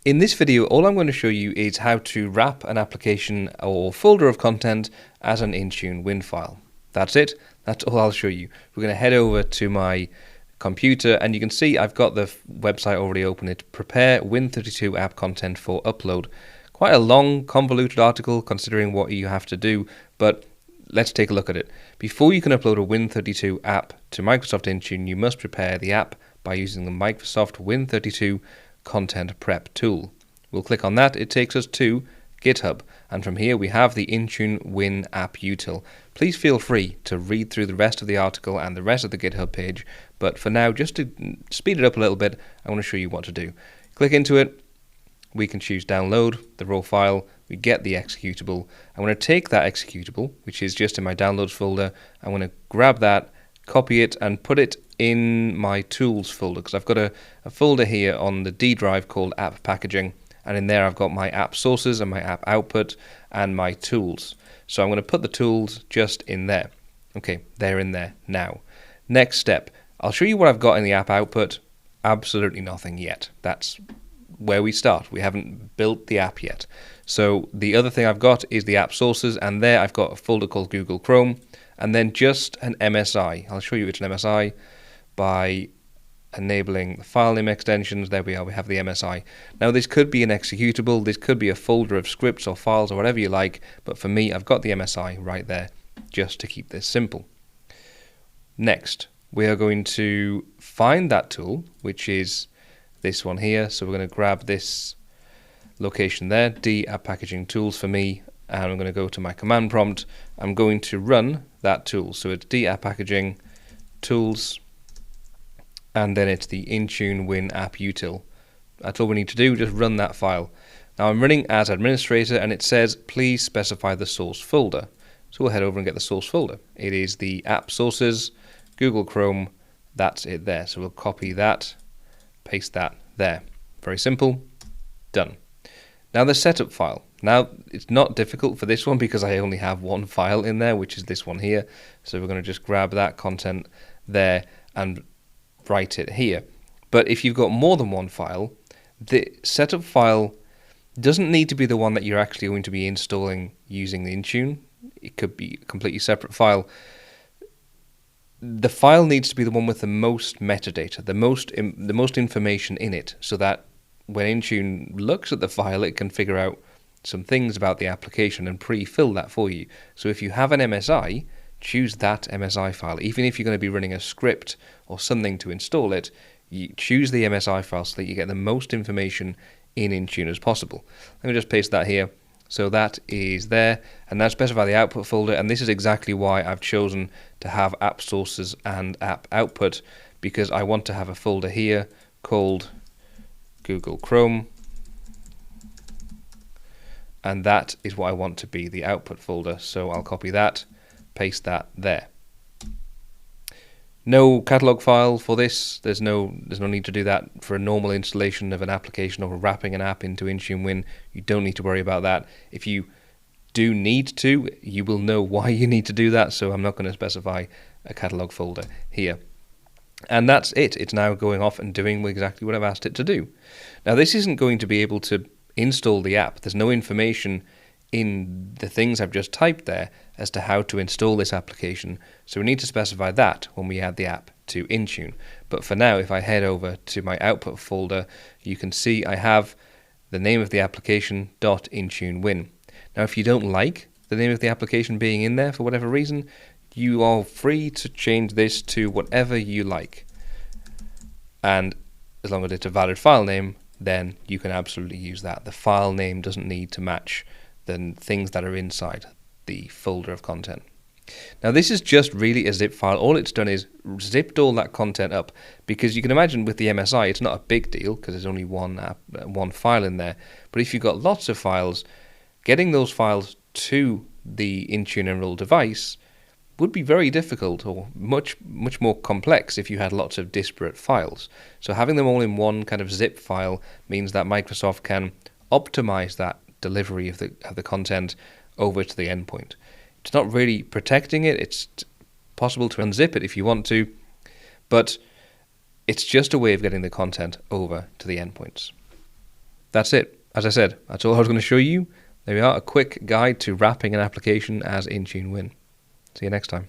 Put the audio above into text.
In this video, all I'm going to show you is how to wrap an application or folder of content as an Intune Win file. That's it. That's all I'll show you. We're going to head over to my computer and you can see I've got the website already open. It's prepare Win32 app content for upload. Quite a long, convoluted article considering what you have to do, but let's take a look at it. Before you can upload a Win32 app to Microsoft Intune, you must prepare the app by using the Microsoft Win32 content prep tool. We'll click on that. It takes us to GitHub, and from here we have the Intune Win app util. Please feel free to read through the rest of the article and the rest of the GitHub page, but for now, just to speed it up a little bit, I want to show you what to do. Click into it. We can choose download the raw file. We get the executable. I'm going to take that executable, which is just in my downloads folder. I'm going to grab that, copy it, and put it in my tools folder, because I've got a folder here on the D drive called app packaging, and in there I've got my app sources and my app output and my tools. So I'm going to put the tools just in there. Okay, they're in there now. Next step, I'll show you what I've got in the app output. Absolutely nothing yet. That's where we start. We haven't built the app yet. So the other thing I've got is the app sources, and there I've got a folder called Google Chrome, and then just an MSI. I'll show you it's an MSI by enabling the file name extensions. There we are, we have the MSI. Now this could be an executable, this could be a folder of scripts or files or whatever you like, but for me I've got the MSI right there just to keep this simple. Next, we are going to find that tool, which is this one here. So we're going to grab this location there, D app packaging tools for me, and I'm going to go to my command prompt. I'm going to run that tool. So it's D app packaging tools, and then it's the Intune Win app util. That's all we need to do, just run that file. Now I'm running as administrator, and it says please specify the source folder. So we'll head over and get the source folder. It is the app sources, Google Chrome, that's it there. So we'll copy that, paste that there. Very simple, done. Now the setup file. Now it's not difficult for this one because I only have one file in there, which is this one here. So we're going to just grab that content there and write it here. But if you've got more than one file, the setup file doesn't need to be the one that you're actually going to be installing using the Intune. It could be a completely separate file. The file needs to be the one with the most metadata, the most information in it, so that when Intune looks at the file, it can figure out some things about the application and pre-fill that for you. So if you have an MSI, choose that MSI file. Even if you're going to be running a script or something to install it, you choose the MSI file so that you get the most information in Intune as possible. Let me just paste that here. So that is there, and now specify the output folder, and this is exactly why I've chosen to have app sources and app output, because I want to have a folder here called Google Chrome, and that is what I want to be the output folder. So I'll copy that, paste that there. No catalog file for this. There's no need to do that for a normal installation of an application or wrapping an app into Intune Win. You don't need to worry about that. If you do need to, you will know why you need to do that, so I'm not going to specify a catalog folder here. And that's it. It's now going off and doing exactly what I've asked it to do. Now this isn't going to be able to install the app. There's no information in the things I've just typed there as to how to install this application, so we need to specify that when we add the app to Intune. But for now, if I head over to my output folder, you can see I have the name of the application .IntuneWin. Now if you don't like the name of the application being in there for whatever reason, you are free to change this to whatever you like, and as long as it's a valid file name, then you can absolutely use that. The file name doesn't need to match the things that are inside the folder of content. Now this is just really a zip file. All it's done is zipped all that content up, because you can imagine with the MSI it's not a big deal because there's only one file in there. But if you've got lots of files, getting those files to the Intune Enroll device would be very difficult, or much more complex if you had lots of disparate files. So having them all in one kind of zip file means that Microsoft can optimize that delivery of the content over to the endpoint. It's not really protecting it. It's possible to unzip it if you want to, but it's just a way of getting the content over to the endpoints. That's it. As I said, that's all I was going to show you. There we are, a quick guide to wrapping an application as Intune Win. See you next time.